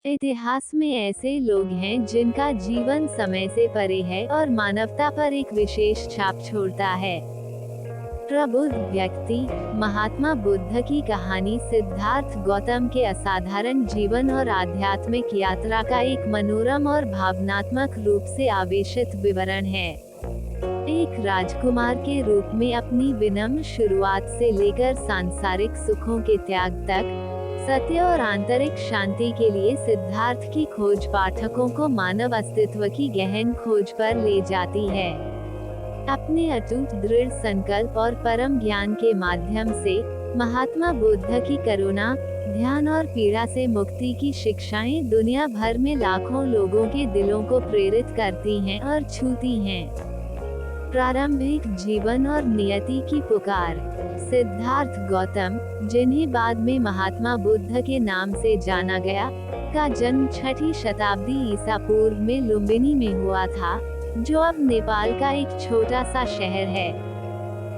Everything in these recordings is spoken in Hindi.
इतिहास में ऐसे लोग हैं जिनका जीवन समय से परे है और मानवता पर एक विशेष छाप छोड़ता है। प्रबुद्ध व्यक्ति महात्मा बुद्ध की कहानी सिद्धार्थ गौतम के असाधारण जीवन और आध्यात्मिक यात्रा का एक मनोरम और भावनात्मक रूप से आवेशित विवरण है। एक राजकुमार के रूप में अपनी विनम्र शुरुआत से लेकर सांसारिक सुखों के त्याग तक, सत्य और आंतरिक शांति के लिए सिद्धार्थ की खोज पाठकों को मानव अस्तित्व की गहन खोज पर ले जाती है। अपने अटूट दृढ़ संकल्प और परम ज्ञान के माध्यम से महात्मा बुद्ध की करुणा, ध्यान और पीड़ा से मुक्ति की शिक्षाएं दुनिया भर में लाखों लोगों के दिलों को प्रेरित करती हैं और छूती हैं। प्रारंभिक जीवन और नियति की पुकार। सिद्धार्थ गौतम, जिन्हें बाद में महात्मा बुद्ध के नाम से जाना गया, का जन्म 6वीं शताब्दी ईसा पूर्व में लुम्बिनी में हुआ था, जो अब नेपाल का एक छोटा सा शहर है।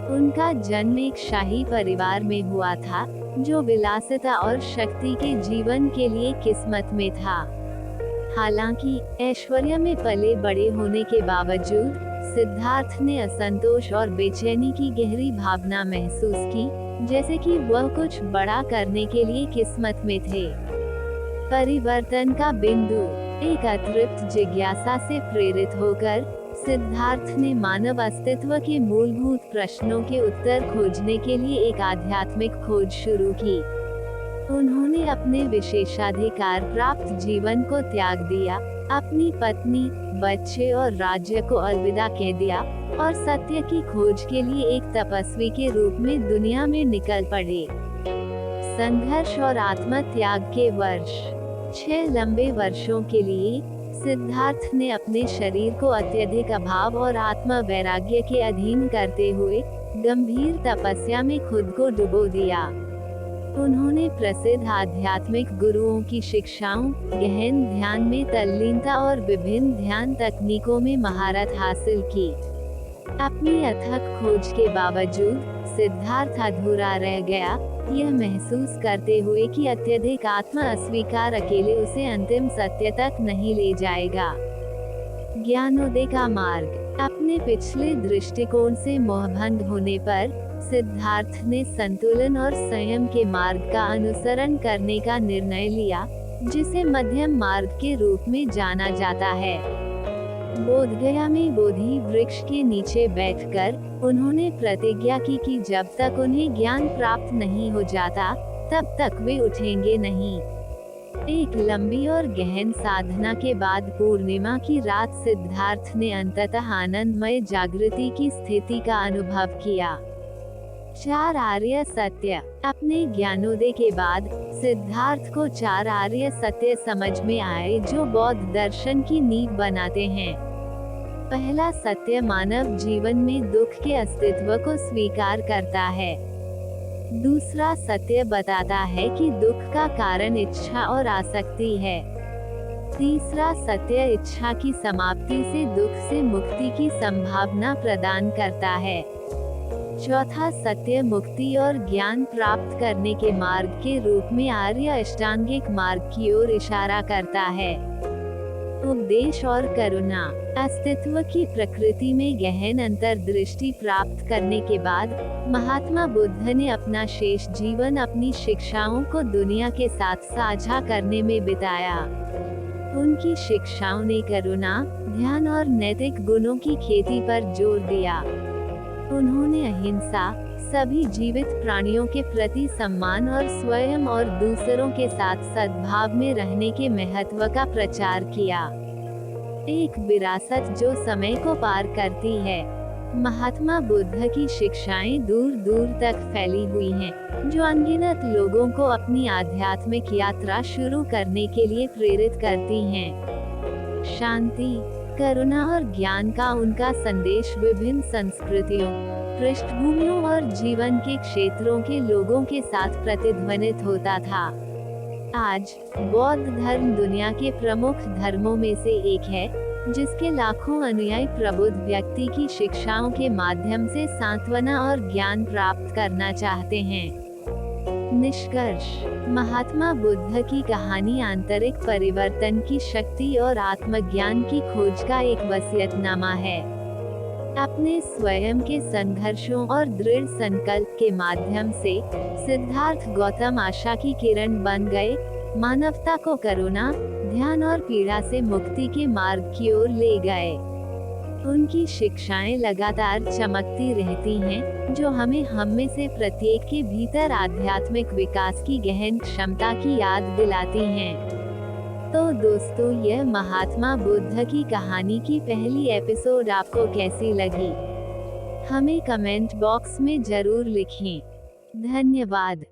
उनका जन्म एक शाही परिवार में हुआ था, जो विलासिता और शक्ति के जीवन के लिए किस्मत में था। हालांकि ऐश्वर्य में पले बड़े होने के बावजूद सिद्धार्थ ने असंतोष और बेचैनी की गहरी भावना महसूस की, जैसे कि वह कुछ बड़ा करने के लिए किस्मत में थे। परिवर्तन का बिंदु। एक अतृप्त जिज्ञासा से प्रेरित होकर सिद्धार्थ ने मानव अस्तित्व के मूलभूत प्रश्नों के उत्तर खोजने के लिए एक आध्यात्मिक खोज शुरू की। उन्होंने अपने विशेषाधिकार प्राप्त जीवन को त्याग दिया, अपनी पत्नी, बच्चे और राज्य को अलविदा कह दिया और सत्य की खोज के लिए एक तपस्वी के रूप में दुनिया में निकल पड़े। संघर्ष और आत्मत्याग के वर्ष। 6 लंबे वर्षों के लिए सिद्धार्थ ने अपने शरीर को अत्यधिक अभाव और आत्म वैराग्य के अधीन करते हुए गंभीर तपस्या में खुद को डुबो दिया। उन्होंने प्रसिद्ध आध्यात्मिक गुरुओं की शिक्षाओं, गहन ध्यान में तल्लीनता और विभिन्न ध्यान तकनीकों में महारत हासिल की। अपनी अथक खोज के बावजूद सिद्धार्थ अधूरा रह गया, यह महसूस करते हुए कि अत्यधिक आत्म अस्वीकार अकेले उसे अंतिम सत्य तक नहीं ले जाएगा। ज्ञानोदय का मार्ग। अपने पिछले दृष्टिकोण से मोहभंग होने पर सिद्धार्थ ने संतुलन और संयम के मार्ग का अनुसरण करने का निर्णय लिया, जिसे मध्यम मार्ग के रूप में जाना जाता है। बोधगया में बोधि वृक्ष के नीचे बैठकर उन्होंने प्रतिज्ञा की कि जब तक उन्हें ज्ञान प्राप्त नहीं हो जाता, तब तक वे उठेंगे नहीं। एक लंबी और गहन साधना के बाद पूर्णिमा की रात सिद्धार्थ ने अंततः आनंदमय जागृति की स्थिति का अनुभव किया। 4 आर्य सत्य। अपने ज्ञानोदय के बाद सिद्धार्थ को 4 आर्य सत्य समझ में आए, जो बौद्ध दर्शन की नींव बनाते हैं। पहला सत्य मानव जीवन में दुख के अस्तित्व को स्वीकार करता है। दूसरा सत्य बताता है कि दुख का कारण इच्छा और आसक्ति है। तीसरा सत्य इच्छा की समाप्ति से दुख से मुक्ति की संभावना प्रदान करता है। चौथा सत्य मुक्ति और ज्ञान प्राप्त करने के मार्ग के रूप में आर्य अष्टांगिक मार्ग की ओर इशारा करता है। उपदेश और करुणा। अस्तित्व की प्रकृति में गहन अंतर्दृष्टि प्राप्त करने के बाद महात्मा बुद्ध ने अपना शेष जीवन अपनी शिक्षाओं को दुनिया के साथ साझा करने में बिताया। उनकी शिक्षाओं ने करुणा, ध्यान और नैतिक गुणों की खेती पर जोर दिया। उन्होंने अहिंसा, सभी जीवित प्राणियों के प्रति सम्मान और स्वयं और दूसरों के साथ सद्भाव में रहने के महत्व का प्रचार किया। एक विरासत जो समय को पार करती है। महात्मा बुद्ध की शिक्षाएं दूर दूर तक फैली हुई हैं, जो अनगिनत लोगों को अपनी आध्यात्मिक यात्रा शुरू करने के लिए प्रेरित करती हैं। शांति, करुणा और ज्ञान का उनका संदेश विभिन्न संस्कृतियों, पृष्ठभूमियों और जीवन के क्षेत्रों के लोगों के साथ प्रतिध्वनित होता था। आज बौद्ध धर्म दुनिया के प्रमुख धर्मों में से एक है, जिसके लाखों अनुयायी प्रबुद्ध व्यक्ति की शिक्षाओं के माध्यम से सांत्वना और ज्ञान प्राप्त करना चाहते हैं। निष्कर्ष। महात्मा बुद्ध की कहानी आंतरिक परिवर्तन की शक्ति और आत्मज्ञान की खोज का एक वसीयतनामा है। अपने स्वयं के संघर्षों और दृढ़ संकल्प के माध्यम से सिद्धार्थ गौतम आशा की किरण बन गए, मानवता को करुणा, ध्यान और पीड़ा से मुक्ति के मार्ग की ओर ले गए। उनकी शिक्षाएं लगातार चमकती रहती हैं, जो हमें हम में से प्रत्येक के भीतर आध्यात्मिक विकास की गहन क्षमता की याद दिलाती हैं। तो दोस्तों, यह महात्मा बुद्ध की कहानी की पहली एपिसोड आपको कैसी लगी? हमें कमेंट बॉक्स में जरूर लिखें। धन्यवाद।